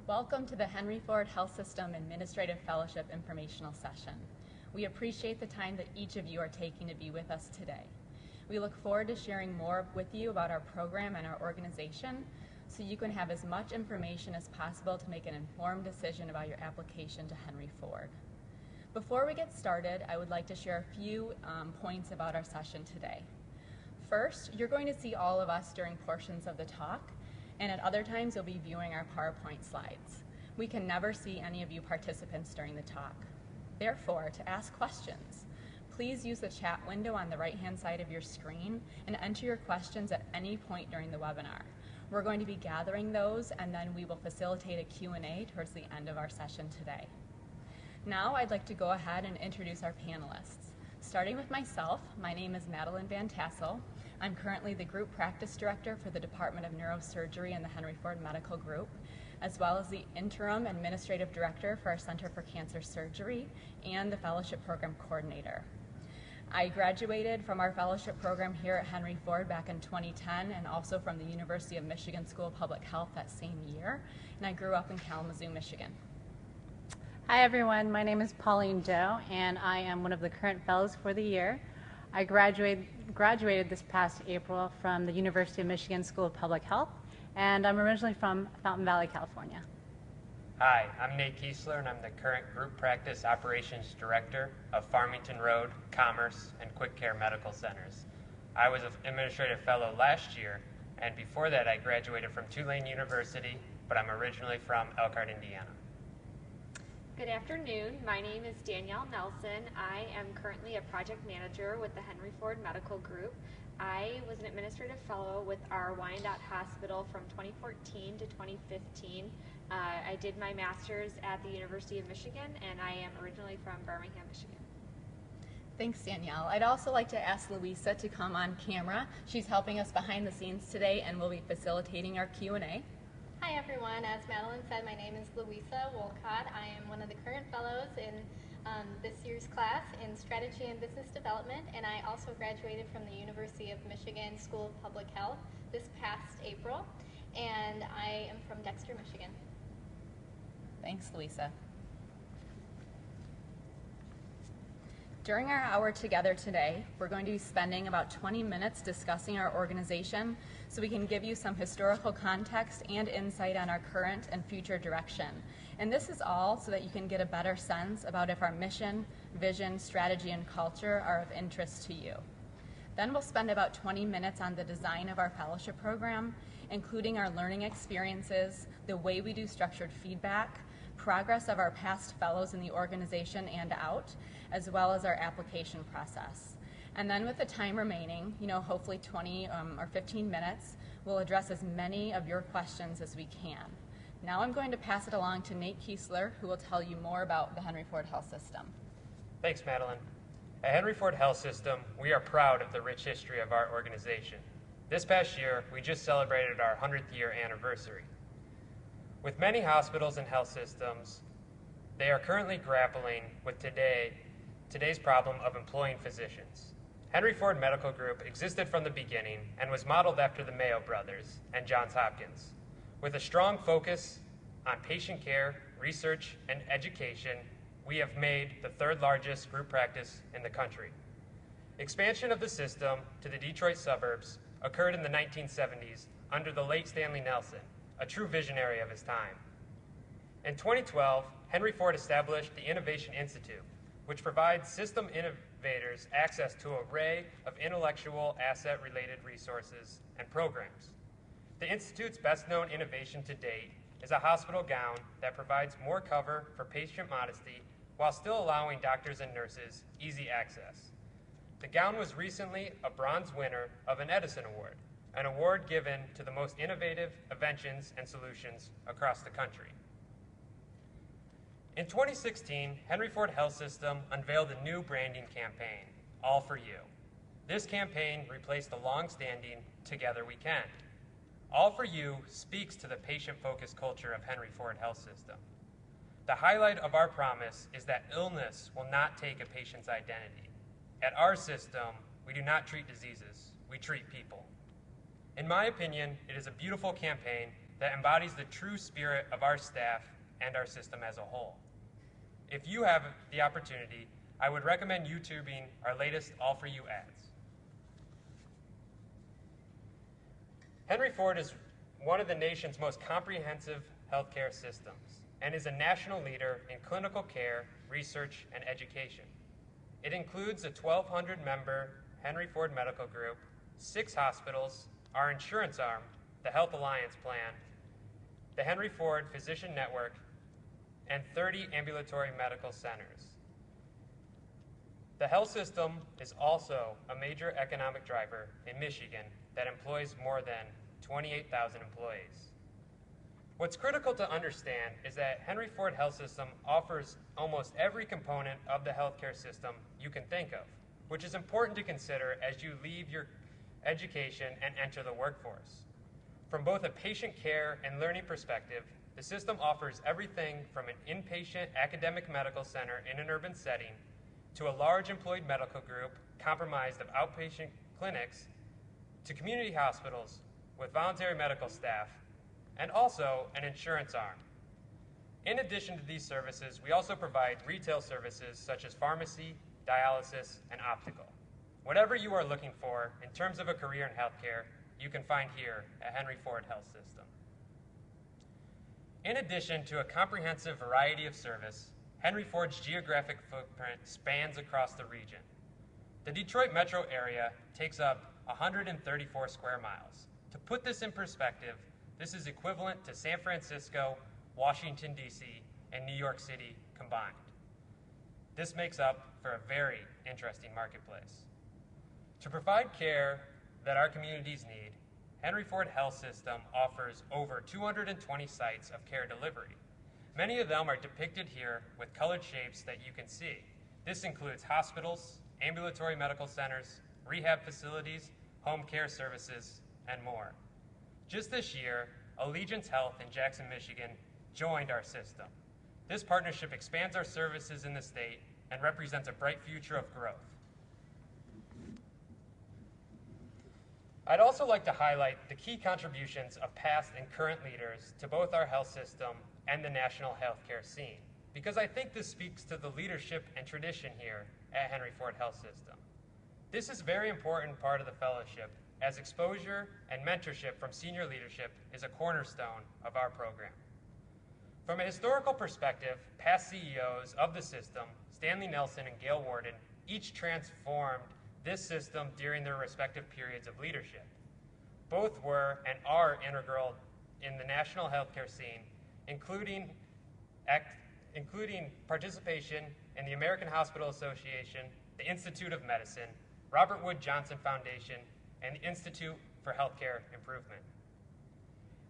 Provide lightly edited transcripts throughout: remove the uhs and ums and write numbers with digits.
Welcome to the Henry Ford Health System Administrative Fellowship Informational Session. We appreciate the time that each of you are taking to be with us today. We look forward to sharing more with you about our program and our organization so you can have as much information as possible to make an informed decision about your application to Henry Ford. Before we get started, I would like to share a few points about our session today. First, you're going to see all of us during portions of the talk, and at other times you'll be viewing our PowerPoint slides. We can never see any of you participants during the talk. Therefore, to ask questions, please use the chat window on the right-hand side of your screen and enter your questions at any point during the webinar. We're going to be gathering those, and then we will facilitate a Q&A towards the end of our session today. Now I'd like to go ahead and introduce our panelists. Starting with myself, my name is Madeline Van Tassel. I'm currently the Group Practice Director for the Department of Neurosurgery in the Henry Ford Medical Group, as well as the Interim Administrative Director for our Center for Cancer Surgery and the Fellowship Program Coordinator. I graduated from our fellowship program here at Henry Ford back in 2010 and also from the University of Michigan School of Public Health that same year, and I grew up in Kalamazoo, Michigan. Hi everyone, my name is Pauline Doe and I am one of the current fellows for the year. I graduated this past April from the University of Michigan School of Public Health, and I'm originally from Fountain Valley, California. Hi, I'm Nate Kiesler, and I'm the current Group Practice Operations Director of Farmington Road, Commerce, and Quick Care Medical Centers. I was an Administrative Fellow last year, and before that I graduated from Tulane University, but I'm originally from Elkhart, Indiana. Good afternoon. My name is Danielle Nelson. I am currently a project manager with the Henry Ford Medical Group. I was an administrative fellow with our Wyandotte Hospital from 2014 to 2015. I did my master's at the University of Michigan, and I am originally from Birmingham, Michigan. Thanks, Danielle. I'd also like to ask Louisa to come on camera. She's helping us behind the scenes today and will be facilitating our Q&A. Hi everyone, as Madeline said, my name is Louisa Wolcott. I am one of the current fellows in this year's class in Strategy and Business Development, and I also graduated from the University of Michigan School of Public Health this past April, and I am from Dexter, Michigan. Thanks, Louisa. During our hour together today, we're going to be spending about 20 minutes discussing our organization so we can give you some historical context and insight on our current and future direction. And this is all so that you can get a better sense about if our mission, vision, strategy, and culture are of interest to you. Then we'll spend about 20 minutes on the design of our fellowship program, including our learning experiences, the way we do structured feedback, progress of our past fellows in the organization and out, as well as our application process. And then with the time remaining, hopefully 20 or 15 minutes, we'll address as many of your questions as we can. Now I'm going to pass it along to Nate Kiesler, who will tell you more about the Henry Ford Health System. Thanks, Madeline. At Henry Ford Health System, we are proud of the rich history of our organization. This past year, we just celebrated our 100th year anniversary. With many hospitals and health systems, they are currently grappling with today's problem of employing physicians. Henry Ford Medical Group existed from the beginning and was modeled after the Mayo Brothers and Johns Hopkins. With a strong focus on patient care, research, and education, we have made the third largest group practice in the country. Expansion of the system to the Detroit suburbs occurred in the 1970s under the late Stanley Nelson, a true visionary of his time. In 2012, Henry Ford established the Innovation Institute, which provides system innovators access to an array of intellectual asset-related resources and programs. The Institute's best-known innovation to date is a hospital gown that provides more cover for patient modesty while still allowing doctors and nurses easy access. The gown was recently a bronze winner of an Edison Award, an award given to the most innovative inventions and solutions across the country. In 2016, Henry Ford Health System unveiled a new branding campaign, All for You. This campaign replaced the long-standing Together We Can. All for You speaks to the patient-focused culture of Henry Ford Health System. The highlight of our promise is that illness will not take a patient's identity. At our system, we do not treat diseases, we treat people. In my opinion, it is a beautiful campaign that embodies the true spirit of our staff and our system as a whole. If you have the opportunity, I would recommend YouTubing our latest All For You ads. Henry Ford is one of the nation's most comprehensive healthcare systems and is a national leader in clinical care, research, and education. It includes a 1,200-member Henry Ford Medical Group, 6 hospitals, our insurance arm, the Health Alliance Plan, the Henry Ford Physician Network, and 30 ambulatory medical centers. The health system is also a major economic driver in Michigan that employs more than 28,000 employees. What's critical to understand is that Henry Ford Health System offers almost every component of the healthcare system you can think of, which is important to consider as you leave your education and enter the workforce. From both a patient care and learning perspective, the system offers everything from an inpatient academic medical center in an urban setting to a large employed medical group comprised of outpatient clinics to community hospitals with voluntary medical staff, and also an insurance arm. In addition to these services, we also provide retail services such as pharmacy, dialysis, and optical. Whatever you are looking for in terms of a career in healthcare, you can find here at Henry Ford Health System. In addition to a comprehensive variety of service, Henry Ford's geographic footprint spans across the region. The Detroit metro area takes up 134 square miles. To put this in perspective, this is equivalent to San Francisco, Washington, D.C., and New York City combined. This makes up for a very interesting marketplace. To provide care that our communities need, Henry Ford Health System offers over 220 sites of care delivery. Many of them are depicted here with colored shapes that you can see. This includes hospitals, ambulatory medical centers, rehab facilities, home care services, and more. Just this year, Allegiance Health in Jackson, Michigan joined our system. This partnership expands our services in the state and represents a bright future of growth. I'd also like to highlight the key contributions of past and current leaders to both our health system and the national healthcare scene, because I think this speaks to the leadership and tradition here at Henry Ford Health System. This is a very important part of the fellowship, as exposure and mentorship from senior leadership is a cornerstone of our program. From a historical perspective, past CEOs of the system, Stanley Nelson and Gail Warden, each transformed this system during their respective periods of leadership. Both were and are integral in the national healthcare scene, including participation in the American Hospital Association, the Institute of Medicine, Robert Wood Johnson Foundation, and the Institute for Healthcare Improvement.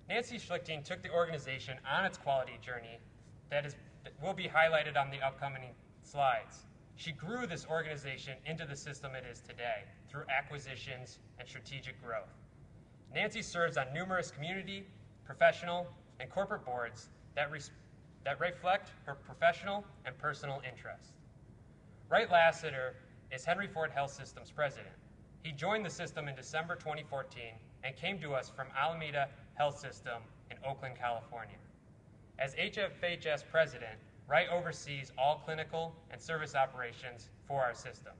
Nancy Schlichting took the organization on its quality journey that will be highlighted on the upcoming slides. She grew this organization into the system it is today through acquisitions and strategic growth. Nancy serves on numerous community, professional, and corporate boards that reflect her professional and personal interests. Wright Lassiter is Henry Ford Health System's president. He joined the system in December 2014 and came to us from Alameda Health System in Oakland, California. As HFHS president, Wright oversees all clinical and service operations for our system.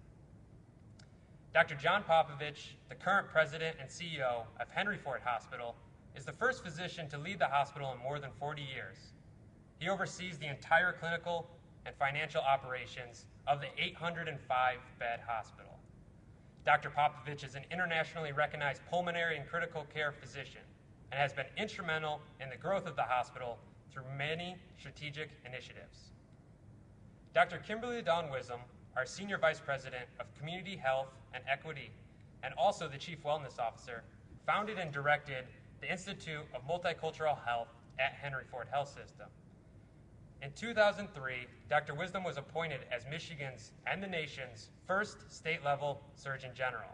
Dr. John Popovich, the current president and CEO of Henry Ford Hospital, is the first physician to lead the hospital in more than 40 years. He oversees the entire clinical and financial operations of the 805-bed hospital. Dr. Popovich is an internationally recognized pulmonary and critical care physician and has been instrumental in the growth of the hospital through many strategic initiatives. Dr. Kimberly Dawn Wisdom, our Senior Vice President of Community Health and Equity, and also the Chief Wellness Officer, founded and directed the Institute of Multicultural Health at Henry Ford Health System. In 2003, Dr. Wisdom was appointed as Michigan's and the nation's first state-level Surgeon General.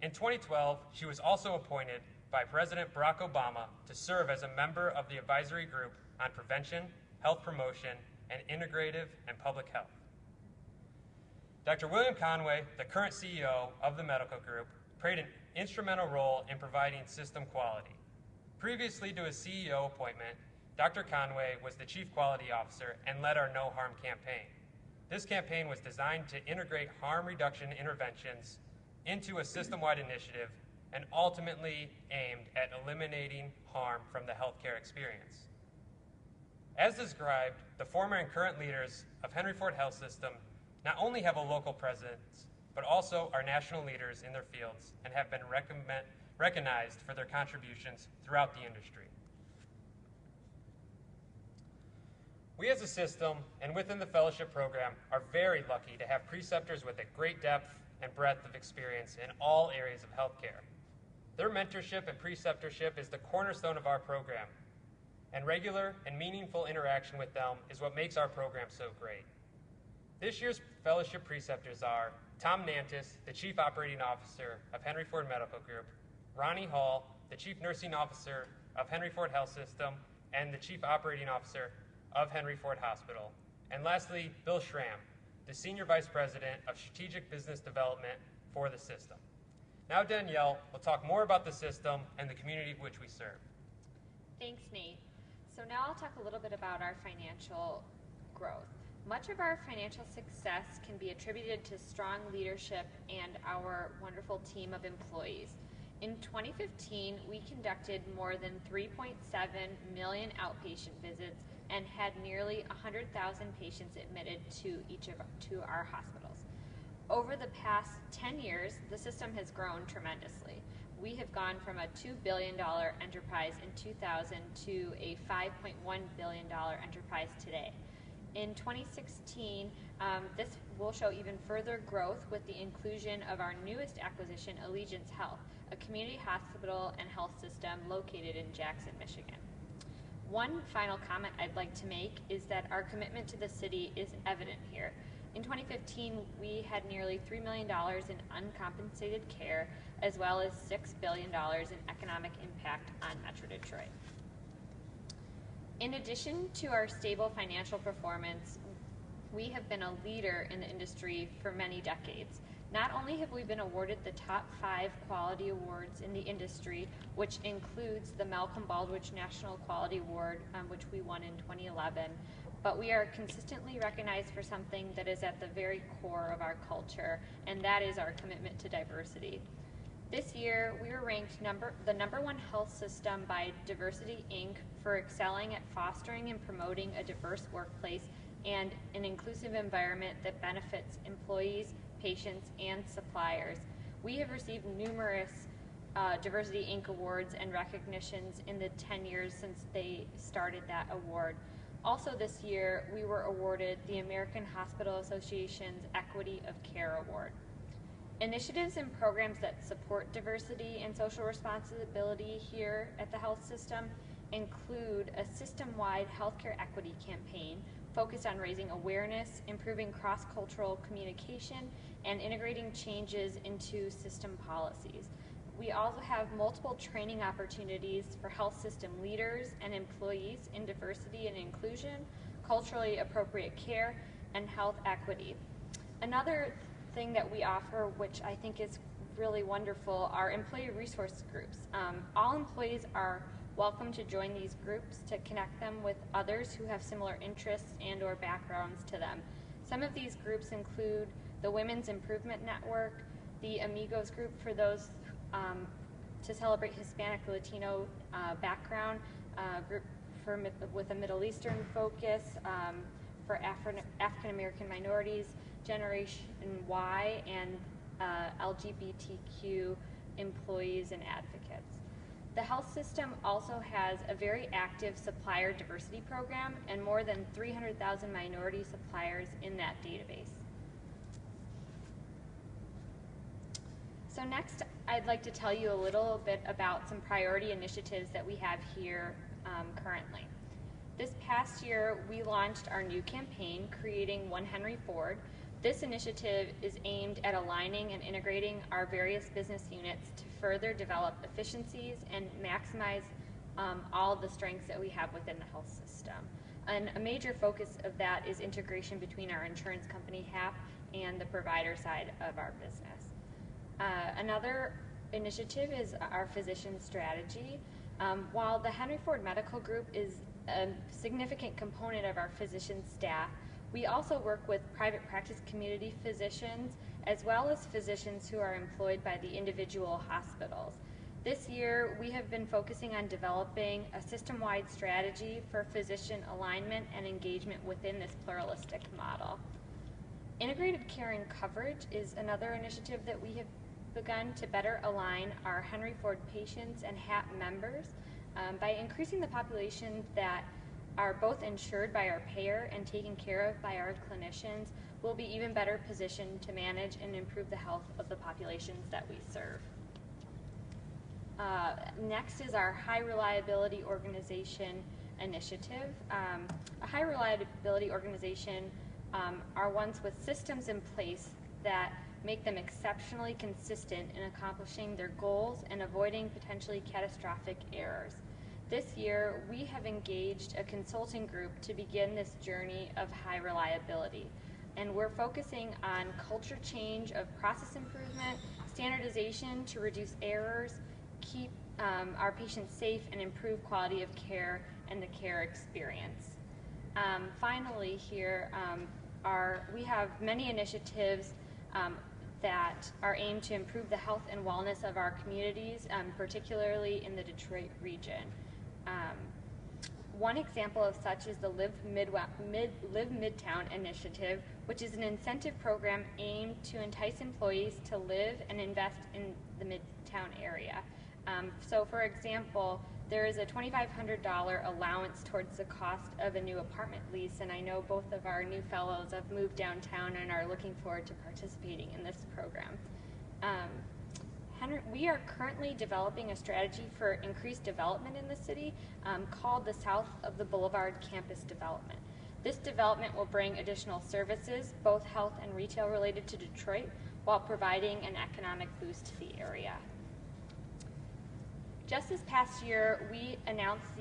In 2012, she was also appointed by President Barack Obama to serve as a member of the advisory group on prevention, health promotion, and integrative and public health. Dr. William Conway, the current CEO of the medical group, played an instrumental role in providing system quality. Previously to his CEO appointment, Dr. Conway was the Chief Quality Officer and led our No Harm campaign. This campaign was designed to integrate harm reduction interventions into a system-wide initiative and ultimately aimed at eliminating harm from the healthcare experience. As described, the former and current leaders of Henry Ford Health System not only have a local presence, but also are national leaders in their fields and have been recognized for their contributions throughout the industry. We as a system and within the fellowship program are very lucky to have preceptors with a great depth and breadth of experience in all areas of healthcare. Their mentorship and preceptorship is the cornerstone of our program, and regular and meaningful interaction with them is what makes our program so great. This year's fellowship preceptors are Tom Nantis, the Chief Operating Officer of Henry Ford Medical Group, Ronnie Hall, the Chief Nursing Officer of Henry Ford Health System and the Chief Operating Officer of Henry Ford Hospital, and lastly, Bill Schramm, the Senior Vice President of Strategic Business Development for the system. Now Danielle will talk more about the system and the community which we serve. Thanks, Nate. So now I'll talk a little bit about our financial growth. Much of our financial success can be attributed to strong leadership and our wonderful team of employees. In 2015, we conducted more than 3.7 million outpatient visits and had nearly 100,000 patients admitted to our hospitals. Over the past 10 years, the system has grown tremendously. We have gone from a $2 billion enterprise in 2000 to a $5.1 billion enterprise today. In 2016, this will show even further growth with the inclusion of our newest acquisition, Allegiance Health, a community hospital and health system located in Jackson, Michigan. One final comment I'd like to make is that our commitment to the city is evident here. In 2015, we had nearly $3 million in uncompensated care, as well as $6 billion in economic impact on Metro Detroit. In addition to our stable financial performance, we have been a leader in the industry for many decades. Not only have we been awarded the top 5 quality awards in the industry, which includes the Malcolm Baldrige National Quality Award, which we won in 2011, but we are consistently recognized for something that is at the very core of our culture, and that is our commitment to diversity. This year, we were ranked the number 1 health system by Diversity, Inc. for excelling at fostering and promoting a diverse workplace and an inclusive environment that benefits employees, patients, and suppliers. We have received numerous Diversity, Inc. awards and recognitions in the 10 years since they started that award. Also this year, we were awarded the American Hospital Association's Equity of Care Award. Initiatives and programs that support diversity and social responsibility here at the health system include a system-wide healthcare equity campaign focused on raising awareness, improving cross-cultural communication, and integrating changes into system policies. We also have multiple training opportunities for health system leaders and employees in diversity and inclusion, culturally appropriate care, and health equity. Another thing that we offer, which I think is really wonderful, are employee resource groups. All employees are welcome to join these groups to connect them with others who have similar interests and or backgrounds to them. Some of these groups include the Women's Improvement Network, the Amigos group for those to celebrate Hispanic Latino background, group with a Middle Eastern focus, for African American minorities, Generation Y, and LGBTQ employees and advocates. The health system also has a very active supplier diversity program and more than 300,000 minority suppliers in that database. So next, I'd like to tell you a little bit about some priority initiatives that we have here currently. This past year, we launched our new campaign, Creating One Henry Ford. This initiative is aimed at aligning and integrating our various business units to further develop efficiencies and maximize all the strengths that we have within the health system. And a major focus of that is integration between our insurance company, HAP, and the provider side of our business. Another initiative is our physician strategy. While the Henry Ford Medical Group is a significant component of our physician staff, we also work with private practice community physicians as well as physicians who are employed by the individual hospitals. This year, we have been focusing on developing a system-wide strategy for physician alignment and engagement within this pluralistic model. Integrated care and coverage is another initiative that we have begun to better align our Henry Ford patients and HAP members by increasing the population that are both insured by our payer and taken care of by our clinicians. Will be even better positioned to manage and improve the health of the populations that we serve. Next is our high reliability organization initiative. A high reliability organization are ones with systems in place that make them exceptionally consistent in accomplishing their goals and avoiding potentially catastrophic errors. This year, we have engaged a consulting group to begin this journey of high reliability. And we're focusing on culture change of process improvement, standardization to reduce errors, keep our patients safe, and improve quality of care and the care experience. Finally here, we have many initiatives that are aimed to improve the health and wellness of our communities, particularly in the Detroit region. One example of such is the Live Midtown initiative, which is an incentive program aimed to entice employees to live and invest in the Midtown area. So for example, there is a $2,500 allowance towards the cost of a new apartment lease, and I know both of our new fellows have moved downtown and are looking forward to participating in this program. We are currently developing a strategy for increased development in the city called the South of the Boulevard Campus Development. This development will bring additional services, both health and retail related to Detroit, while providing an economic boost to the area. Just this past year, we announced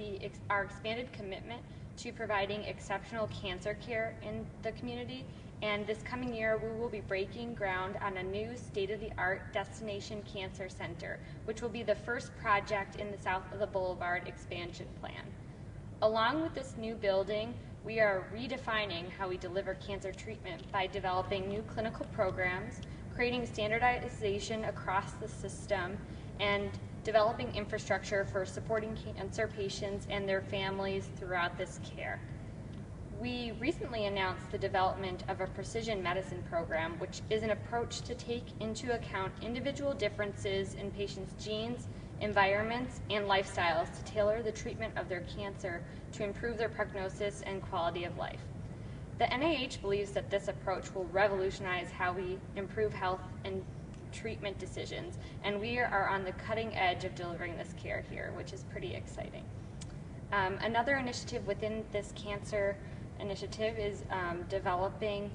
our expanded commitment to providing exceptional cancer care in the community, and this coming year we will be breaking ground on a new state-of-the-art destination cancer center, which will be the first project in the South of the Boulevard expansion plan. Along with this new building, we are redefining how we deliver cancer treatment by developing new clinical programs, creating standardization across the system, and developing infrastructure for supporting cancer patients and their families throughout this care. We recently announced the development of a precision medicine program, which is an approach to take into account individual differences in patients' genes, environments, and lifestyles to tailor the treatment of their cancer to improve their prognosis and quality of life. The NIH believes that this approach will revolutionize how we improve health and treatment decisions, and we are on the cutting edge of delivering this care here, which is pretty exciting. Another initiative within this cancer initiative is developing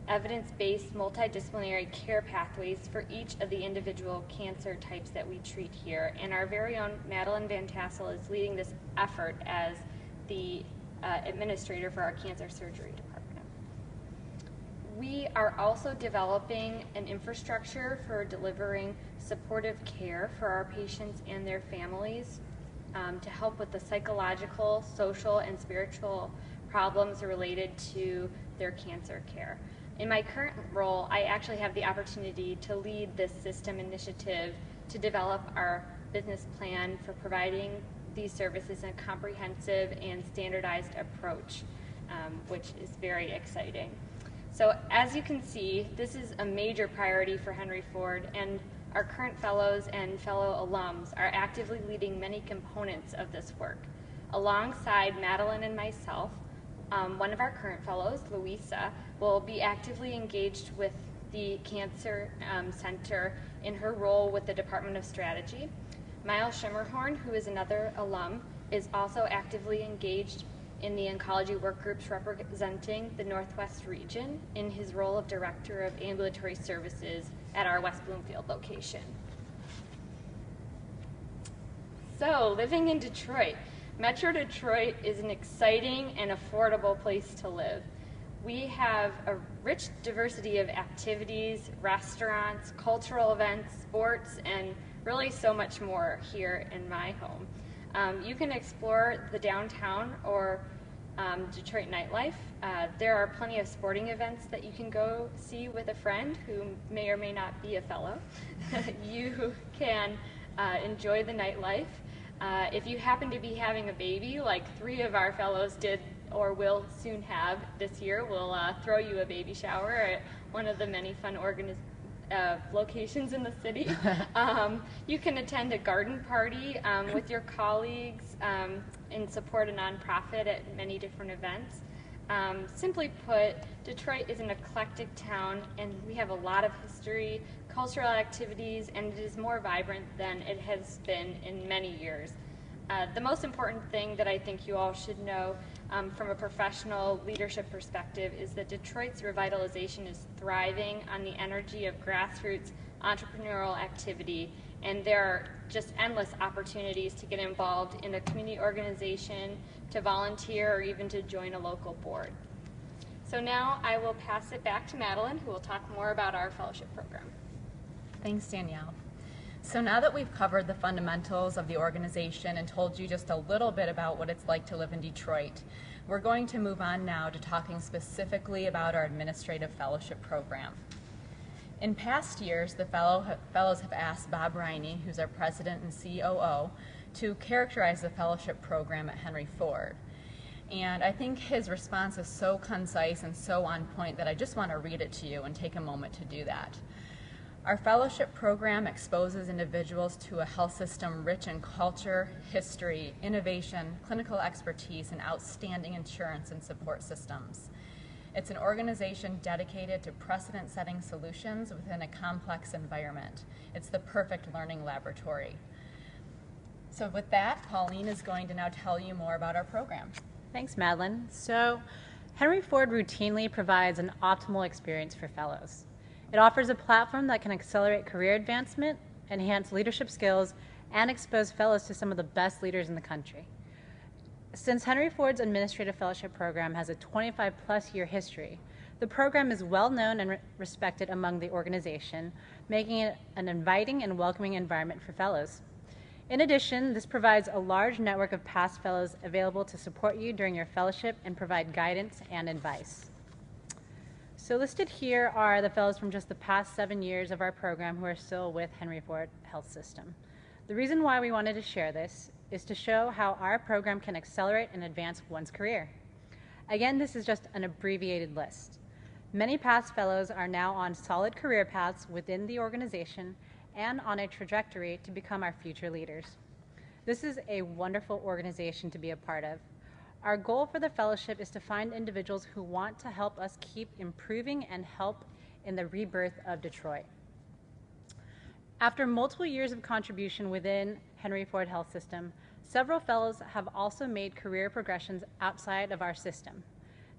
evidence-based multidisciplinary care pathways for each of the individual cancer types that we treat here, and our very own Madeline Van Tassel is leading this effort as the administrator for our cancer surgery department. We are also developing an infrastructure for delivering supportive care for our patients and their families to help with the psychological, social, and spiritual problems related to their cancer care. In my current role, I actually have the opportunity to lead this system initiative to develop our business plan for providing these services in a comprehensive and standardized approach, which is very exciting. So as you can see, this is a major priority for Henry Ford, and our current fellows and fellow alums are actively leading many components of this work. Alongside Madeline and myself, one of our current fellows, Louisa, will be actively engaged with the Cancer Center in her role with the Department of Strategy. Miles Schimmerhorn, who is another alum, is also actively engaged in the oncology work groups representing the Northwest region in his role of Director of Ambulatory Services at our West Bloomfield location. So, living in Detroit. Metro Detroit is an exciting and affordable place to live. We have a rich diversity of activities, restaurants, cultural events, sports, and really so much more here in my home. You can explore the downtown or Detroit nightlife. There are plenty of sporting events that you can go see with a friend who may or may not be a fellow. You can enjoy the nightlife. If you happen to be having a baby, like 3 of our fellows did or will soon have this year, we'll throw you a baby shower at one of the many fun locations in the city. You can attend a garden party with your colleagues and support a nonprofit at many different events. Simply put, Detroit is an eclectic town, and we have a lot of history, cultural activities, and it is more vibrant than it has been in many years. The most important thing that I think you all should know from a professional leadership perspective is that Detroit's revitalization is thriving on the energy of grassroots entrepreneurial activity, and there are just endless opportunities to get involved in a community organization, to volunteer, or even to join a local board. So now I will pass it back to Madeline, who will talk more about our fellowship program. Thanks, Danielle. So now that we've covered the fundamentals of the organization and told you just a little bit about what it's like to live in Detroit, we're going to move on now to talking specifically about our administrative fellowship program. In past years, the fellows have asked Bob Riney, who's our president and COO, to characterize the fellowship program at Henry Ford. And I think his response is so concise and so on point that I just want to read it to you and take a moment to do that. Our fellowship program exposes individuals to a health system rich in culture, history, innovation, clinical expertise, and outstanding insurance and support systems. It's an organization dedicated to precedent-setting solutions within a complex environment. It's the perfect learning laboratory. So with that, Pauline is going to now tell you more about our program. Thanks, Madeline. So, Henry Ford routinely provides an optimal experience for fellows. It offers a platform that can accelerate career advancement, enhance leadership skills, and expose fellows to some of the best leaders in the country. Since Henry Ford's Administrative Fellowship Program has a 25-plus year history, the program is well known and respected among the organization, making it an inviting and welcoming environment for fellows. In addition, this provides a large network of past fellows available to support you during your fellowship and provide guidance and advice. So listed here are the fellows from just the past 7 years of our program who are still with Henry Ford Health System. The reason why we wanted to share this is to show how our program can accelerate and advance one's career. Again, this is just an abbreviated list. Many past fellows are now on solid career paths within the organization and on a trajectory to become our future leaders. This is a wonderful organization to be a part of. Our goal for the fellowship is to find individuals who want to help us keep improving and help in the rebirth of Detroit. After multiple years of contribution within Henry Ford Health System, several fellows have also made career progressions outside of our system.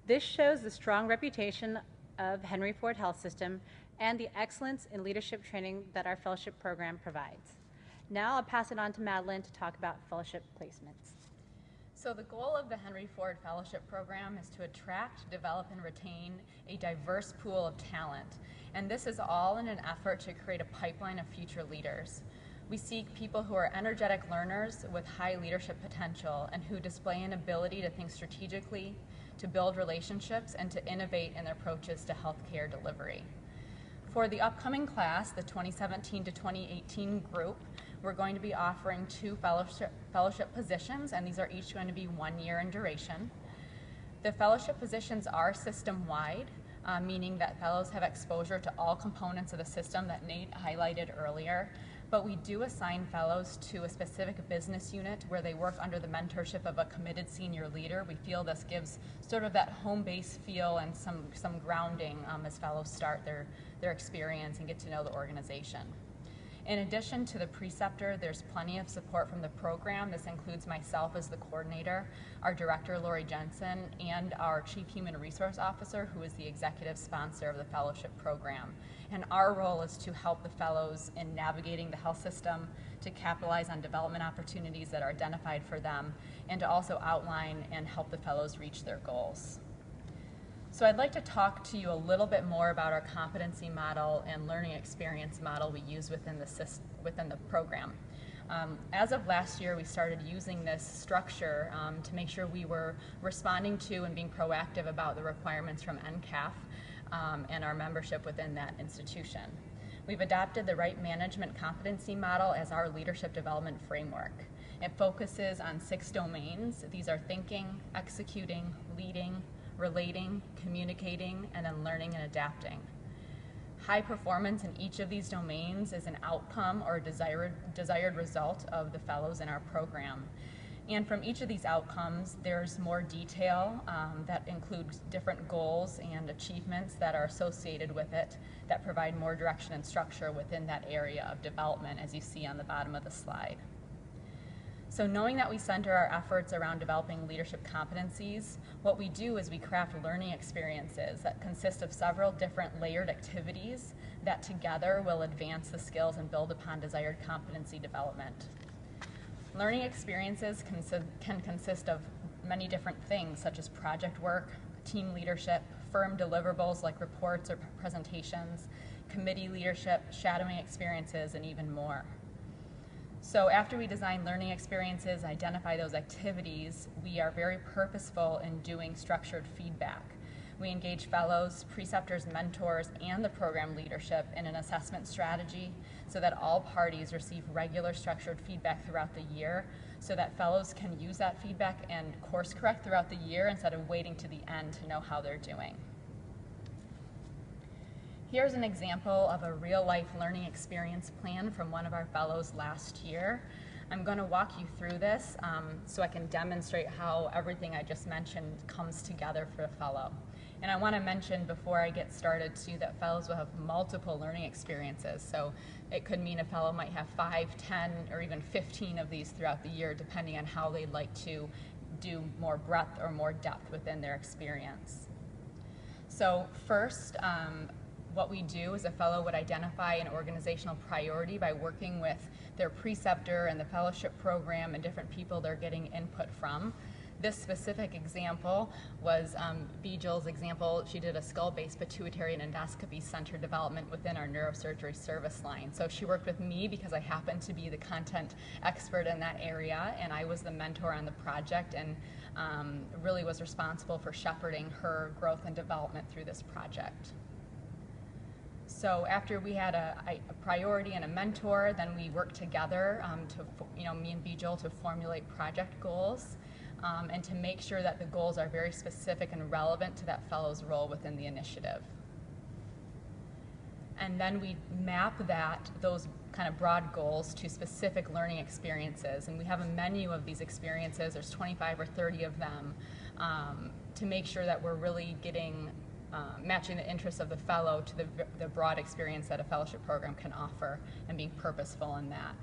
This shows the strong reputation of Henry Ford Health System and the excellence in leadership training that our fellowship program provides. Now I'll pass it on to Madeline to talk about fellowship placements. So the goal of the Henry Ford Fellowship Program is to attract, develop, and retain a diverse pool of talent. And this is all in an effort to create a pipeline of future leaders. We seek people who are energetic learners with high leadership potential and who display an ability to think strategically, to build relationships, and to innovate in their approaches to healthcare delivery. For the upcoming class, the 2017 to 2018 group, we're going to be offering 2 fellowship positions, and these are each going to be 1 year in duration. The fellowship positions are system-wide, meaning that fellows have exposure to all components of the system that Nate highlighted earlier, but we do assign fellows to a specific business unit where they work under the mentorship of a committed senior leader. We feel this gives sort of that home base feel and some grounding as fellows start their experience and get to know the organization. In addition to the preceptor, there's plenty of support from the program. This includes myself as the coordinator, our director, Lori Jensen, and our chief human resource officer, who is the executive sponsor of the fellowship program. And our role is to help the fellows in navigating the health system, to capitalize on development opportunities that are identified for them, and to also outline and help the fellows reach their goals. So I'd like to talk to you a little bit more about our competency model and learning experience model we use within within the program. As of last year, we started using this structure to make sure we were responding to and being proactive about the requirements from NCAF and our membership within that institution. We've adopted the right management competency model as our leadership development framework. It focuses on 6 domains. These are thinking, executing, leading, relating, communicating, and then learning and adapting. High performance in each of these domains is an outcome or desired result of the fellows in our program. And from each of these outcomes, there's more detail that includes different goals and achievements that are associated with it that provide more direction and structure within that area of development, as you see on the bottom of the slide. So knowing that we center our efforts around developing leadership competencies, what we do is we craft learning experiences that consist of several different layered activities that together will advance the skills and build upon desired competency development. Learning experiences can consist of many different things, such as project work, team leadership, firm deliverables like reports or presentations, committee leadership, shadowing experiences, and even more. So after we design learning experiences, identify those activities, we are very purposeful in doing structured feedback. We engage fellows, preceptors, mentors, and the program leadership in an assessment strategy so that all parties receive regular structured feedback throughout the year so that fellows can use that feedback and course correct throughout the year instead of waiting to the end to know how they're doing. Here's an example of a real-life learning experience plan from one of our fellows last year. I'm going to walk you through this so I can demonstrate how everything I just mentioned comes together for a fellow. And I want to mention before I get started too that fellows will have multiple learning experiences. So it could mean a fellow might have 5, 10, or even 15 of these throughout the year depending on how they'd like to do more breadth or more depth within their experience. So first, what we do is a fellow would identify an organizational priority by working with their preceptor and the fellowship program and different people they're getting input from. This specific example was Bejal's example. She did a skull-based pituitary and endoscopy center development within our neurosurgery service line. So she worked with me because I happened to be the content expert in that area, and I was the mentor on the project and really was responsible for shepherding her growth and development through this project. So after we had a priority and a mentor, then we worked together me and Bijal to formulate project goals and to make sure that the goals are very specific and relevant to that fellow's role within the initiative. And then we map those kind of broad goals to specific learning experiences. And we have a menu of these experiences. There's 25 or 30 of them to make sure that we're really getting matching the interests of the fellow to the broad experience that a fellowship program can offer and being purposeful in that.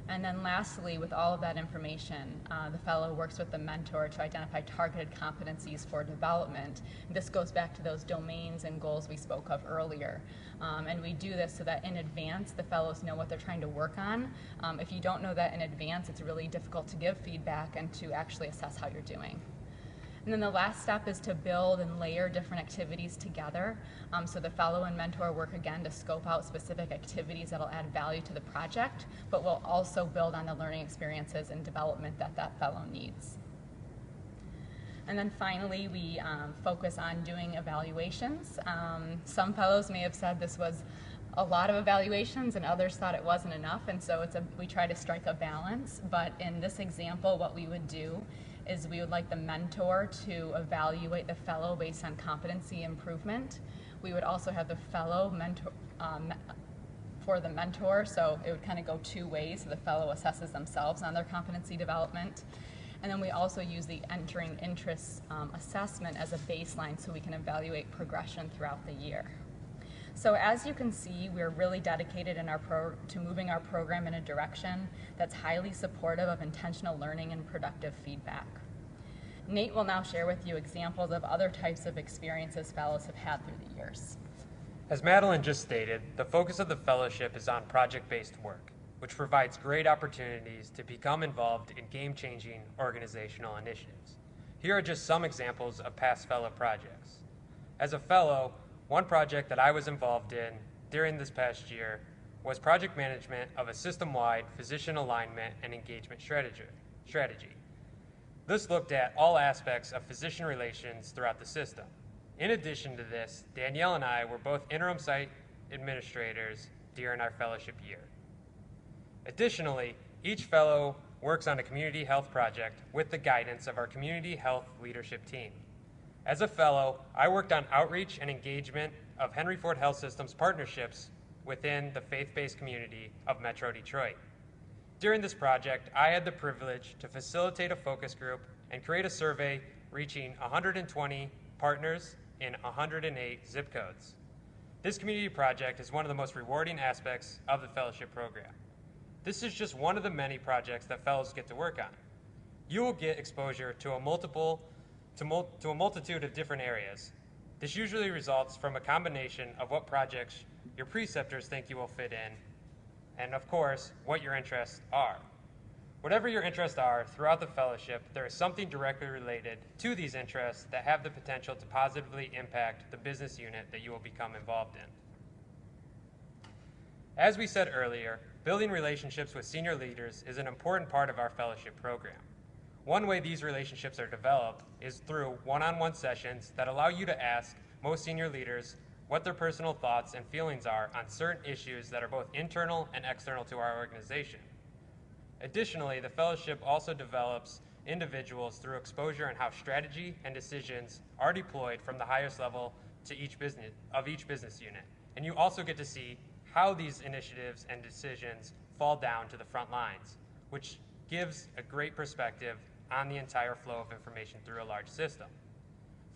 And then lastly, with all of that information, the fellow works with the mentor to identify targeted competencies for development. This goes back to those domains and goals we spoke of earlier. And we do this so that in advance, the fellows know what they're trying to work on. If you don't know that in advance, it's really difficult to give feedback and to actually assess how you're doing. And then the last step is to build and layer different activities together. So the fellow and mentor work again to scope out specific activities that'll add value to the project, but will also build on the learning experiences and development that fellow needs. And then finally, we focus on doing evaluations. Some fellows may have said this was a lot of evaluations and others thought it wasn't enough, and so we try to strike a balance. But in this example, what we would do is we would like the mentor to evaluate the fellow based on competency improvement. We would also have the fellow mentor for the mentor, so it would kind of go 2 ways. So the fellow assesses themselves on their competency development. And then we also use the entering interests assessment as a baseline so we can evaluate progression throughout the year. So as you can see, we're really dedicated to moving our program in a direction that's highly supportive of intentional learning and productive feedback. Nate will now share with you examples of other types of experiences fellows have had through the years. As Madeline just stated, the focus of the fellowship is on project-based work, which provides great opportunities to become involved in game-changing organizational initiatives. Here are just some examples of past fellow projects. As a fellow, one project that I was involved in during this past year was project management of a system-wide physician alignment and engagement strategy. This looked at all aspects of physician relations throughout the system. In addition to this, Danielle and I were both interim site administrators during our fellowship year. Additionally, each fellow works on a community health project with the guidance of our community health leadership team. As a fellow, I worked on outreach and engagement of Henry Ford Health System's partnerships within the faith-based community of Metro Detroit. During this project, I had the privilege to facilitate a focus group and create a survey reaching 120 partners in 108 zip codes. This community project is one of the most rewarding aspects of the fellowship program. This is just one of the many projects that fellows get to work on. You will get exposure to a multitude of different areas. This usually results from a combination of what projects your preceptors think you will fit in, and of course, what your interests are. Whatever your interests are throughout the fellowship, there is something directly related to these interests that have the potential to positively impact the business unit that you will become involved in. As we said earlier, building relationships with senior leaders is an important part of our fellowship program. One way these relationships are developed is through one-on-one sessions that allow you to ask most senior leaders what their personal thoughts and feelings are on certain issues that are both internal and external to our organization. Additionally, the fellowship also develops individuals through exposure on how strategy and decisions are deployed from the highest level to each business unit. And you also get to see how these initiatives and decisions fall down to the front lines, which gives a great perspective on the entire flow of information through a large system.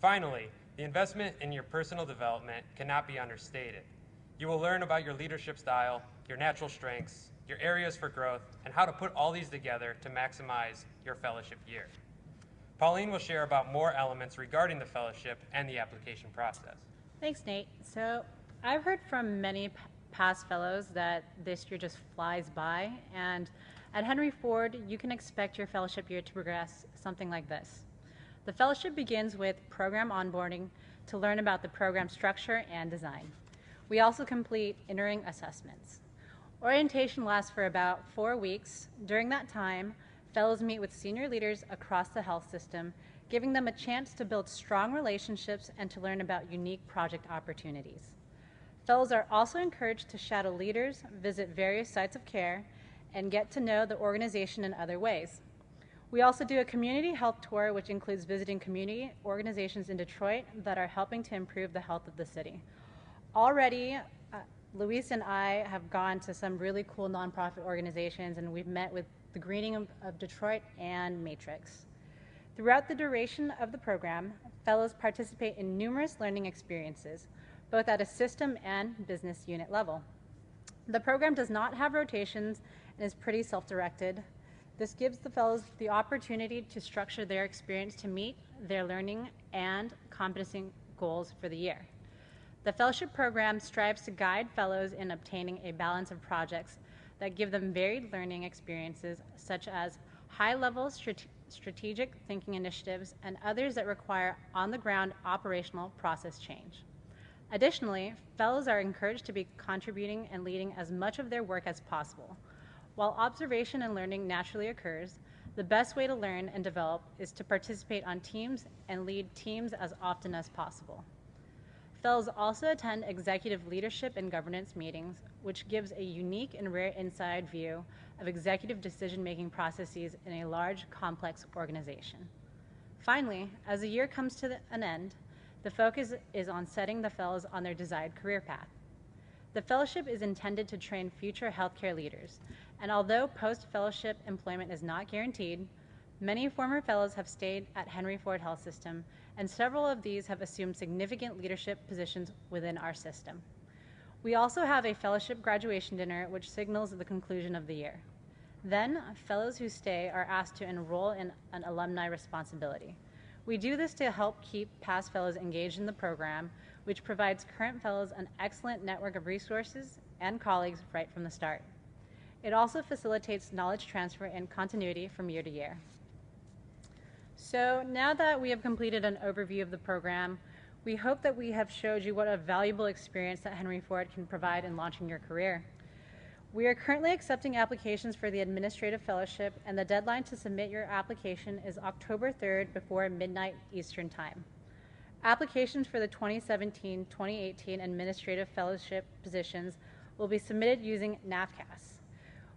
Finally, the investment in your personal development cannot be understated. You will learn about your leadership style, your natural strengths, your areas for growth, and how to put all these together to maximize your fellowship year. Pauline will share about more elements regarding the fellowship and the application process. Thanks, Nate. So I've heard from many past fellows that this year just flies by, and at Henry Ford, you can expect your fellowship year to progress something like this. The fellowship begins with program onboarding to learn about the program structure and design. We also complete entering assessments. Orientation lasts for about 4 weeks. During that time, fellows meet with senior leaders across the health system, giving them a chance to build strong relationships and to learn about unique project opportunities. Fellows are also encouraged to shadow leaders, visit various sites of care, and get to know the organization in other ways. We also do a community health tour, which includes visiting community organizations in Detroit that are helping to improve the health of the city. Already, Luis and I have gone to some really cool nonprofit organizations, and we've met with the Greening of Detroit and Matrix. Throughout the duration of the program, fellows participate in numerous learning experiences, both at a system and business unit level. The program does not have rotations and is pretty self-directed. This gives the fellows the opportunity to structure their experience to meet their learning and competency goals for the year. The fellowship program strives to guide fellows in obtaining a balance of projects that give them varied learning experiences, such as high-level strategic thinking initiatives and others that require on-the-ground operational process change. Additionally, fellows are encouraged to be contributing and leading as much of their work as possible. While observation and learning naturally occurs, the best way to learn and develop is to participate on teams and lead teams as often as possible. Fellows also attend executive leadership and governance meetings, which gives a unique and rare inside view of executive decision-making processes in a large, complex organization. Finally, as the year comes to an end, the focus is on setting the fellows on their desired career path. The fellowship is intended to train future healthcare leaders, and although post-fellowship employment is not guaranteed, many former fellows have stayed at Henry Ford Health System, and several of these have assumed significant leadership positions within our system. We also have a fellowship graduation dinner, which signals the conclusion of the year. Then, fellows who stay are asked to enroll in an alumni responsibility. We do this to help keep past fellows engaged in the program, which provides current fellows an excellent network of resources and colleagues right from the start. It also facilitates knowledge transfer and continuity from year to year. So now that we have completed an overview of the program, we hope that we have showed you what a valuable experience that Henry Ford can provide in launching your career. We are currently accepting applications for the Administrative Fellowship, and the deadline to submit your application is October 3rd before midnight Eastern Time. Applications for the 2017-2018 Administrative Fellowship positions will be submitted using NAFCAS.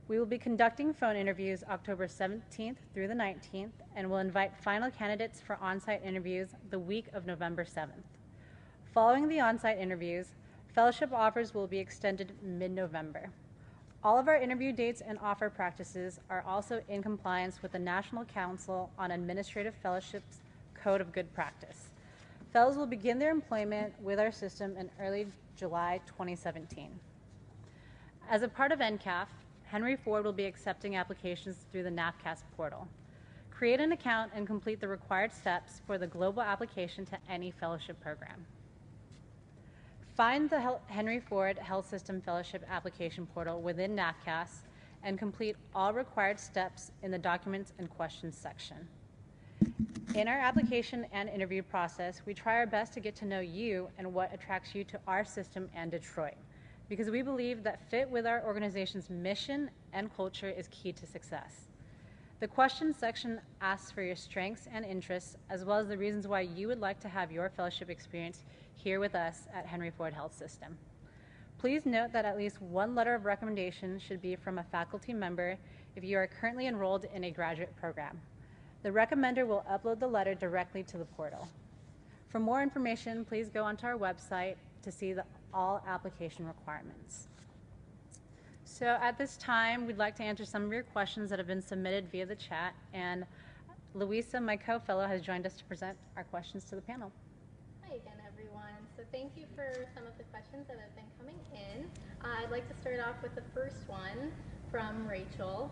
We will be conducting phone interviews October 17th through the 19th and will invite final candidates for on-site interviews the week of November 7th. Following the on-site interviews, fellowship offers will be extended mid-November. All of our interview dates and offer practices are also in compliance with the National Council on Administrative Fellowships Code of Good Practice. Fellows will begin their employment with our system in early July 2017. As a part of NCAF, Henry Ford will be accepting applications through the NAFCAS portal. Create an account and complete the required steps for the global application to any fellowship program. Find the Henry Ford Health System Fellowship application portal within NAFCAS and complete all required steps in the documents and questions section. In our application and interview process, we try our best to get to know you and what attracts you to our system and Detroit, because we believe that fit with our organization's mission and culture is key to success. The questions section asks for your strengths and interests, as well as the reasons why you would like to have your fellowship experience here with us at Henry Ford Health System. Please note that at least one letter of recommendation should be from a faculty member if you are currently enrolled in a graduate program. The recommender will upload the letter directly to the portal. For more information, please go onto our website to see all application requirements. So at this time, we'd like to answer some of your questions that have been submitted via the chat, and Louisa, my co-fellow, has joined us to present our questions to the panel. Hi again, everyone. So thank you for some of the questions that have been coming in. I'd like to start off with the first one from Rachel.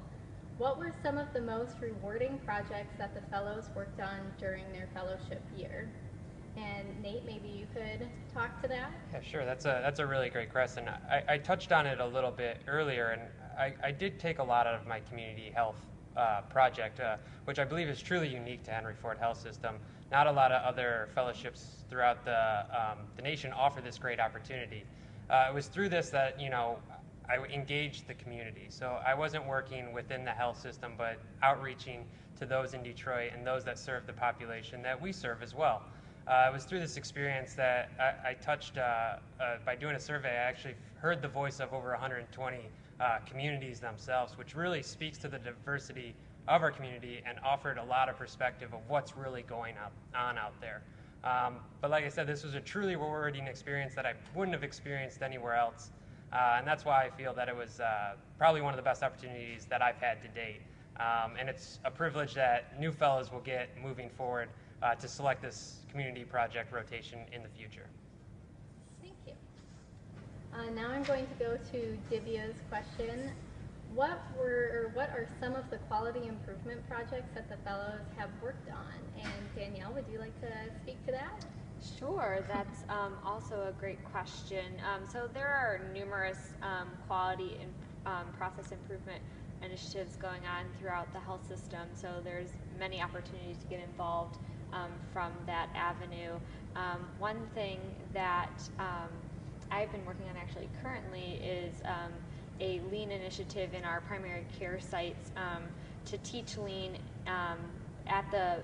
What were some of the most rewarding projects that the fellows worked on during their fellowship year? And Nate, maybe you could talk to that? Yeah, sure. That's a really great question. I touched on it a little bit earlier, and I did take a lot out of my community health project, which I believe is truly unique to Henry Ford Health System. Not a lot of other fellowships throughout the nation offer this great opportunity. It was through this that, I engaged the community. So I wasn't working within the health system, but outreaching to those in Detroit and those that serve the population that we serve as well. It was through this experience that I touched, by doing a survey, I actually heard the voice of over 120 communities themselves, which really speaks to the diversity of our community and offered a lot of perspective of what's really going on out there. But like I said, this was a truly rewarding experience that I wouldn't have experienced anywhere else. And that's why I feel that it was probably one of the best opportunities that I've had to date. And it's a privilege that new fellows will get moving forward to select this community project rotation in the future. Thank you. Now I'm going to go to Divya's question. What are some of the quality improvement projects that the fellows have worked on? And Danielle, would you like to speak to that? Sure, that's also a great question. So there are numerous quality and process improvement initiatives going on throughout the health system, so there's many opportunities to get involved from that avenue. One thing that I've been working on actually currently is a lean initiative in our primary care sites to teach lean at the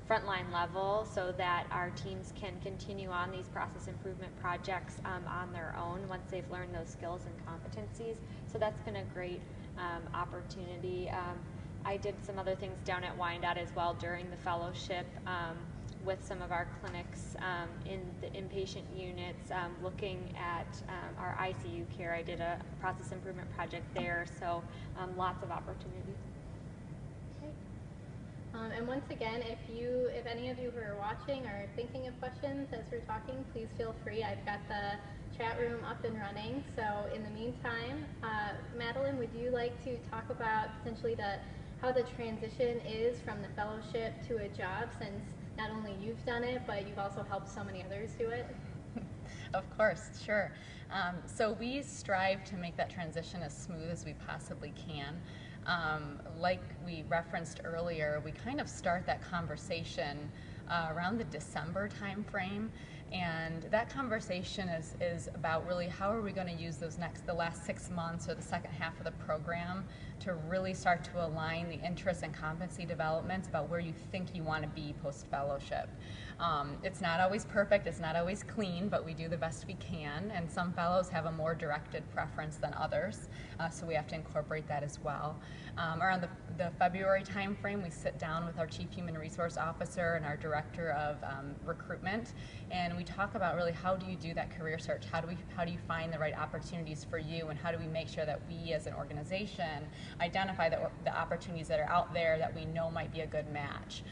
frontline level, so that our teams can continue on these process improvement projects on their own once they've learned those skills and competencies. So that's been a great opportunity. I did some other things down at Wyandotte as well during the fellowship with some of our clinics in the inpatient units, looking at our ICU care. I did a process improvement project there, so lots of opportunity. And once again, if any of you who are watching are thinking of questions as we're talking, please feel free. I've got the chat room up and running. So in the meantime, Madeline, would you like to talk about potentially how the transition is from the fellowship to a job, since not only you've done it, but you've also helped so many others do it? Of course, sure. So we strive to make that transition as smooth as we possibly can. Like we referenced earlier, we kind of start that conversation around the December timeframe, And that conversation is about really how are we going to use the last 6 months or the second half of the program to really start to align the interests and competency developments about where you think you want to be post-fellowship. It's not always perfect, it's not always clean, but we do the best we can, and some fellows have a more directed preference than others, so we have to incorporate that as well. Around the February timeframe, we sit down with our Chief Human Resource Officer and our Director of Recruitment, and we talk about really how do you do that career search, how do you find the right opportunities for you, and how do we make sure that we as an organization identify the opportunities that are out there that we know might be a good match.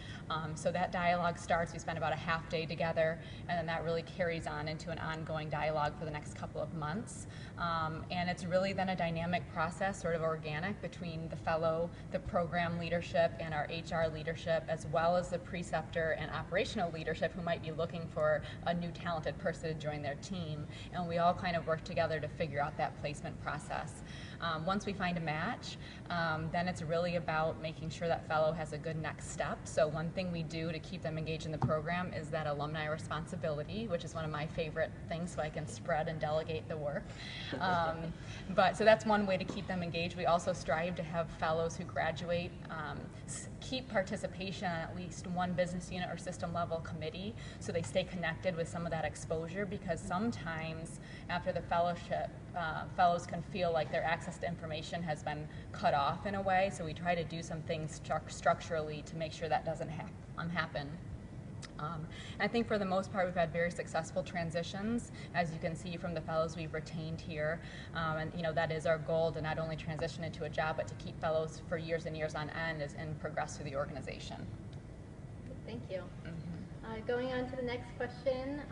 So that dialogue starts, we spend about a half day together, and then that really carries on into an ongoing dialogue for the next couple of months. And it's really then a dynamic process, sort of organic, between the fellow, the program leadership, and our HR leadership, as well as the preceptor and operational leadership who might be looking for a new talented person to join their team. And we all kind of work together to figure out that placement process. Once we find a match, then it's really about making sure that fellow has a good next step. So one thing we do to keep them engaged in the program is that alumni responsibility, which is one of my favorite things, so I can spread and delegate the work. So that's one way to keep them engaged. We also strive to have fellows who graduate keep participation on at least one business unit or system level committee, so they stay connected with some of that exposure, because sometimes after the fellowship, fellows can feel like their access to information has been cut off in a way, so we try to do some things structurally to make sure that doesn't happen. I think for the most part we've had very successful transitions, as you can see from the fellows we've retained here, and that is our goal, to not only transition into a job but to keep fellows for years and years on end and progress through the organization. Thank you. Going on to the next question,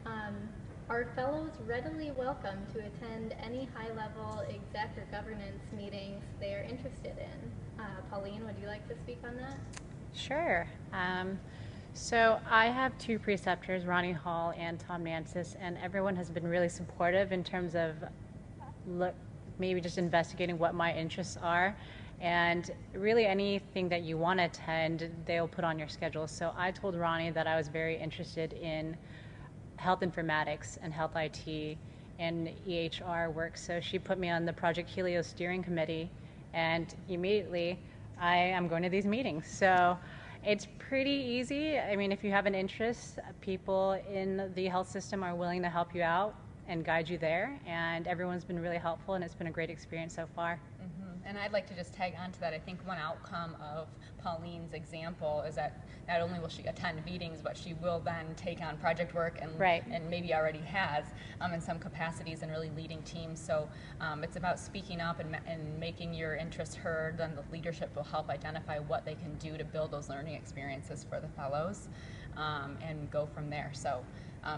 are fellows readily welcome to attend any high-level exec or governance meetings they are interested in? Pauline, would you like to speak on that? Sure. So I have two preceptors, Ronnie Hall and Tom Nancis, and everyone has been really supportive in terms of maybe just investigating what my interests are. And really anything that you want to attend, they'll put on your schedule. So I told Ronnie that I was very interested in health informatics and health IT and EHR work. So she put me on the Project Helio steering committee, and immediately I am going to these meetings. So it's pretty easy. I mean, if you have an interest, people in the health system are willing to help you out and guide you there, and everyone's been really helpful, and it's been a great experience so far. And I'd like to just tag on to that. I think one outcome of Pauline's example is that not only will she attend meetings, but she will then take on project work and maybe already has in some capacities and really leading teams. So it's about speaking up and making your interests heard. Then the leadership will help identify what they can do to build those learning experiences for the fellows and go from there. So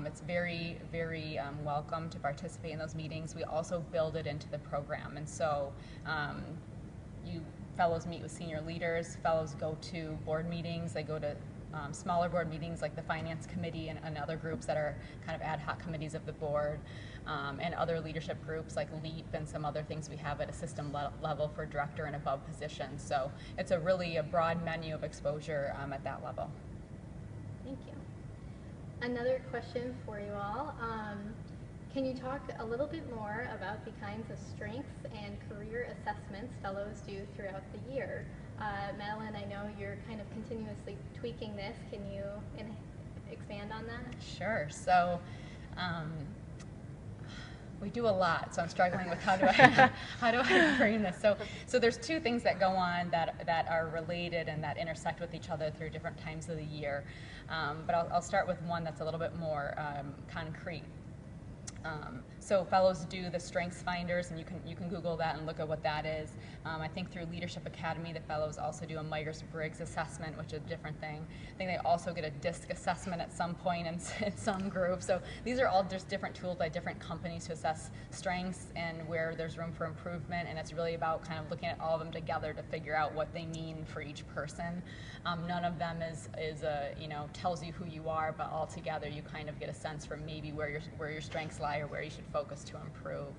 it's very, very welcome to participate in those meetings. We also build it into the program, and so you fellows meet with senior leaders, fellows go to board meetings, they go to smaller board meetings like the finance committee and other groups that are kind of ad hoc committees of the board, and other leadership groups like LEAP and some other things we have at a system level for director and above positions. So it's a broad menu of exposure at that level. Thank you. Another question for you all. Can you talk a little bit more about the kinds of strengths and career assessments fellows do throughout the year? Madeline, I know you're kind of continuously tweaking this. Can you expand on that? Sure. So we do a lot, so I'm struggling with how do I frame this. So there's two things that go on that are related and that intersect with each other through different times of the year. But I'll start with one that's a little bit more concrete. So fellows do the strengths finders, and you can Google that and look at what that is. I think through Leadership Academy, the fellows also do a Myers-Briggs assessment, which is a different thing. I think they also get a DISC assessment at some point in some group. So these are all just different tools by different companies to assess strengths and where there's room for improvement, and it's really about kind of looking at all of them together to figure out what they mean for each person. None of them tells you who you are, but all together you kind of get a sense for maybe where your strengths lie or where you should focus to improve.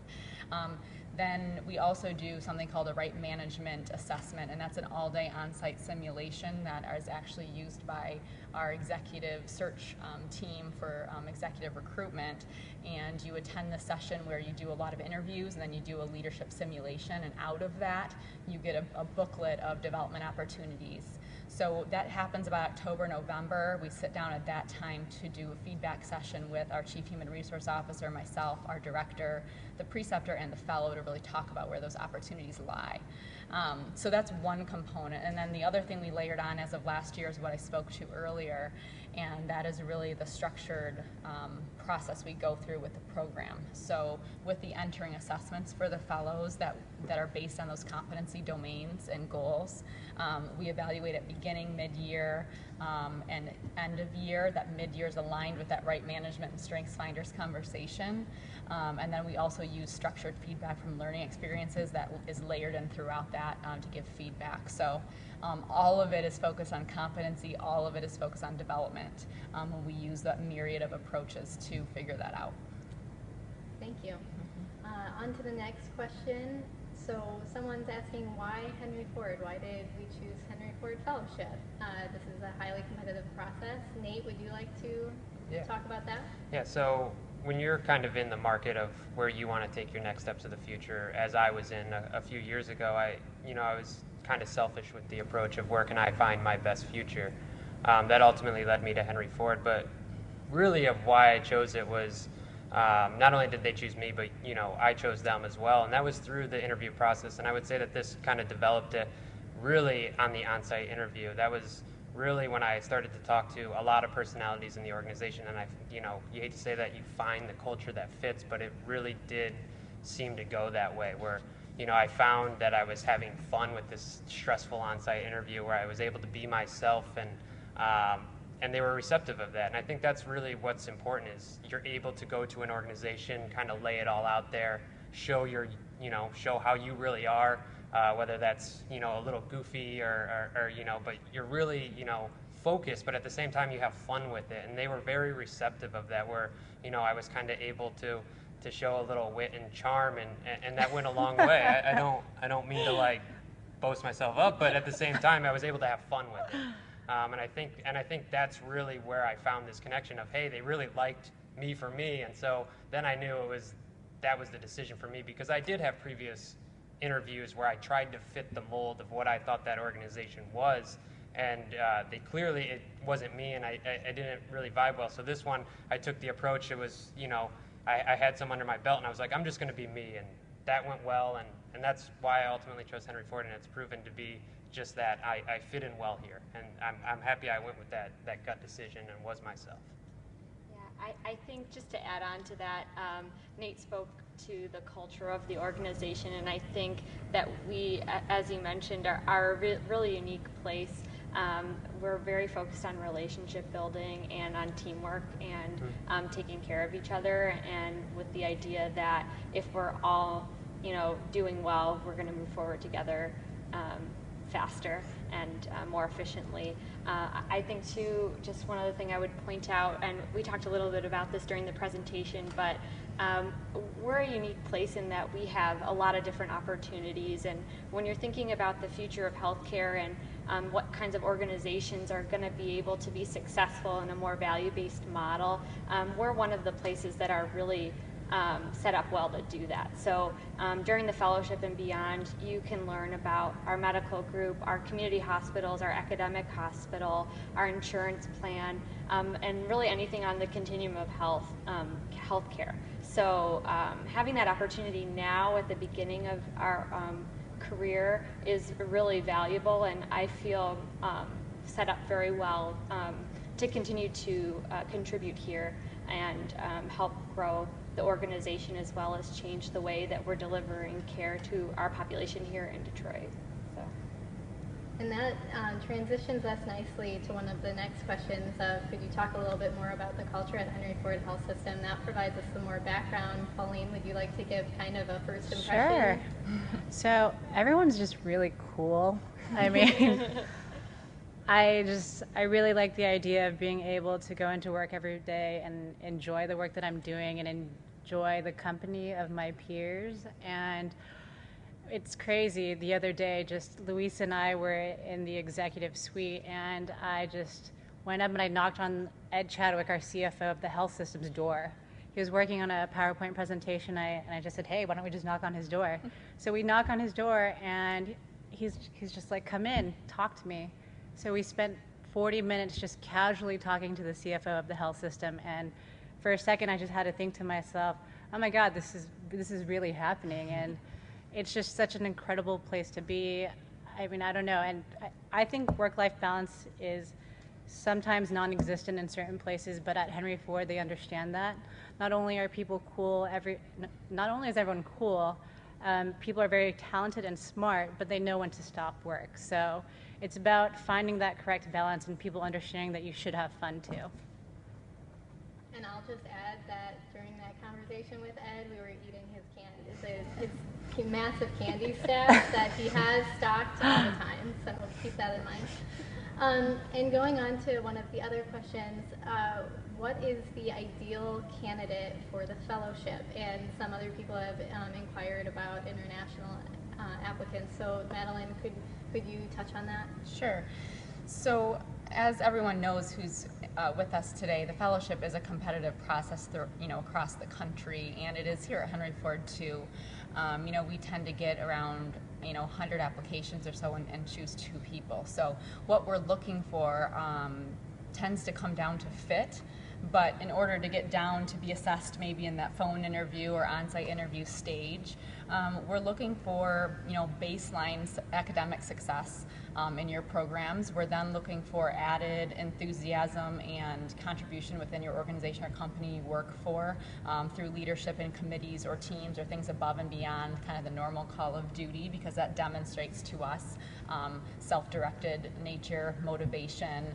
Then we also do something called a right management assessment, and that's an all-day on-site simulation that is actually used by our executive search team for executive recruitment. And you attend the session where you do a lot of interviews, and then you do a leadership simulation, and out of that you get a booklet of development opportunities. So that happens about October, November. We sit down at that time to do a feedback session with our Chief Human Resource Officer, myself, our director, the preceptor, and the fellow to really talk about where those opportunities lie. So that's one component. And then the other thing we layered on as of last year is what I spoke to earlier, and that is really the structured process we go through with the program. So with the entering assessments for the fellows that are based on those competency domains and goals, we evaluate at beginning, mid-year, and end of year. That mid-year is aligned with that right management and strengths finders conversation. And then we also use structured feedback from learning experiences that is layered in throughout that to give feedback. So all of it is focused on competency, all of it is focused on development, and we use that myriad of approaches to figure that out. Thank you. On to the next question. So someone's asking, why Henry Ford? Why did we choose Henry Ford Fellowship? This is a highly competitive process. Nate, would you like to talk about that? Yeah, so when you're kind of in the market of where you want to take your next steps of the future, as I was in a few years ago, I was kind of selfish with the approach of where can I find my best future. That ultimately led me to Henry Ford, but really of why I chose it was not only did they choose me, but I chose them as well, and that was through the interview process. And I would say that this kind of developed it really on the on-site interview. That was really when I started to talk to a lot of personalities in the organization, and you hate to say that you find the culture that fits, but it really did seem to go that way, where I found that I was having fun with this stressful on-site interview where I was able to be myself, and they were receptive of that. And I think that's really what's important, is you're able to go to an organization, kind of lay it all out there, show show how you really are, whether that's a little goofy or but you're really focused, but at the same time you have fun with it. And they were very receptive of that, where I was kind of able to show a little wit and charm, and that went a long way. I don't mean to like boast myself up, but at the same time I was able to have fun with it. And I think that's really where I found this connection of, hey, they really liked me for me, and so then I knew that was the decision for me, because I did have previous interviews where I tried to fit the mold of what I thought that organization was, and it wasn't me, and I didn't really vibe well. So this one, I took the approach. It was I had some under my belt, and I was like, I'm just going to be me, and that went well, and that's why I ultimately chose Henry Ford, and it's proven to be just that. I fit in well here, and I'm happy I went with that gut decision and was myself. Yeah, I think just to add on to that, Nate spoke to the culture of the organization, and I think that we, as you mentioned, are a really unique place. We're very focused on relationship building and on teamwork and taking care of each other, and with the idea that if we're all doing well, we're going to move forward together faster and more efficiently. I think too, just one other thing I would point out, and we talked a little bit about this during the presentation, but we're a unique place in that we have a lot of different opportunities, and when you're thinking about the future of healthcare and what kinds of organizations are going to be able to be successful in a more value-based model, we're one of the places that are really set up well to do that. So during the fellowship and beyond, you can learn about our medical group, our community hospitals, our academic hospital, our insurance plan, and really anything on the continuum of healthcare. So having that opportunity now at the beginning of our career is really valuable, and I feel set up very well to continue to contribute here and help grow the organization, as well as change the way that we're delivering care to our population here in Detroit. So. And that transitions us nicely to one of the next questions of, could you talk a little bit more about the culture at Henry Ford Health System? That provides us some more background. Pauline, would you like to give kind of a first impression? Sure. So everyone's just really cool. I mean, I really like the idea of being able to go into work every day and enjoy the work that I'm doing and enjoy the company of my peers. And it's crazy. The other day, just Luis and I were in the executive suite, and I just went up and I knocked on Ed Chadwick, our CFO of the health system's door. He was working on a PowerPoint presentation, and I just said, hey, why don't we just knock on his door? So we knock on his door, and he's just like, come in, talk to me. So we spent 40 minutes just casually talking to the CFO of the health system, and for a second I just had to think to myself, oh my God, this is really happening, and it's just such an incredible place to be. I mean, I don't know, and I think work-life balance is sometimes non-existent in certain places, but at Henry Ford they understand that. Not only are people cool, not only is everyone cool, people are very talented and smart, but they know when to stop work. So it's about finding that correct balance and people understanding that you should have fun too. And I'll just add that during that conversation with Ed, we were eating his his massive candy stash that he has stocked all the time, so keep that in mind. And going on to one of the other questions, what is the ideal candidate for the fellowship? And some other people have inquired about international applicants. So Madeline, could you touch on that? Sure. So as everyone knows who's with us today, the fellowship is a competitive process across the country, and it is here at Henry Ford too. We tend to get around 100 applications or so and choose 2 people. So what we're looking for tends to come down to fit, but in order to get down to be assessed maybe in that phone interview or on-site interview stage, we're looking for baseline academic success in your programs. We're then looking for added enthusiasm and contribution within your organization or company you work for through leadership in committees or teams or things above and beyond kind of the normal call of duty, because that demonstrates to us self-directed nature, motivation,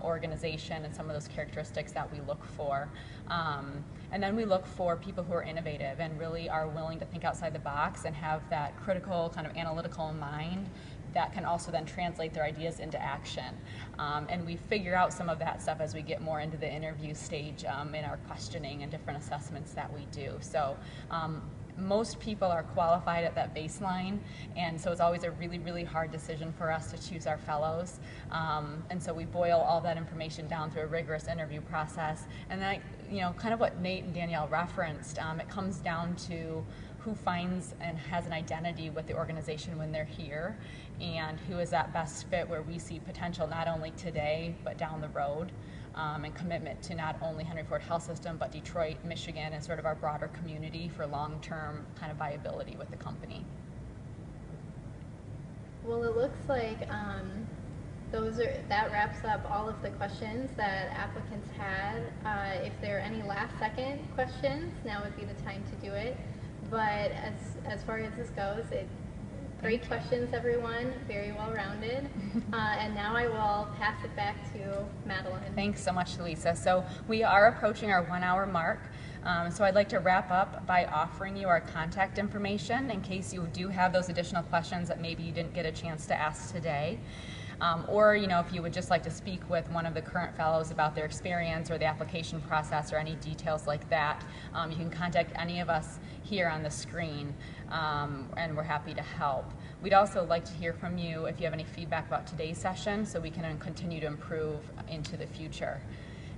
organization, and some of those characteristics that we look for. And then we look for people who are innovative and really are willing to think outside the box and have that critical kind of analytical mind that can also then translate their ideas into action. And we figure out some of that stuff as we get more into the interview stage in our questioning and different assessments that we do. So most people are qualified at that baseline, and so it's always a really, really hard decision for us to choose our fellows. And so we boil all that information down through a rigorous interview process. And then, kind of what Nate and Danielle referenced, it comes down to who finds and has an identity with the organization when they're here, and who is that best fit where we see potential not only today but down the road, and commitment to not only Henry Ford Health System but Detroit, Michigan, and sort of our broader community for long-term kind of viability with the company. Well, it looks like that wraps up all of the questions that applicants had. If there are any last-second questions, now would be the time to do it. But as far as this goes, great questions, everyone. Very well-rounded. And now I will pass it back to Madeline. Thanks so much, Louisa. So we are approaching our 1-hour mark. So I'd like to wrap up by offering you our contact information in case you do have those additional questions that maybe you didn't get a chance to ask today. Or if you would just like to speak with one of the current fellows about their experience or the application process or any details like that, you can contact any of us here on the screen, and we're happy to help. We'd also like to hear from you if you have any feedback about today's session so we can continue to improve into the future.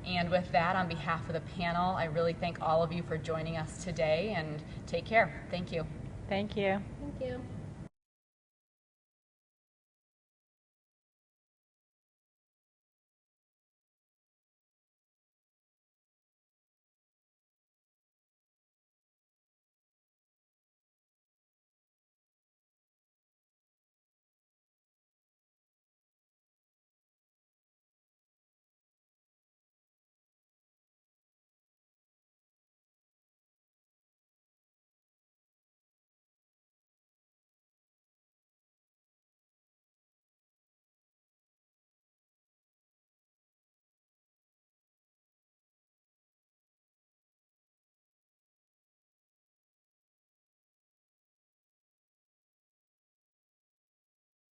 And with that, on behalf of the panel, I really thank all of you for joining us today, and take care. Thank you. Thank you. Thank you.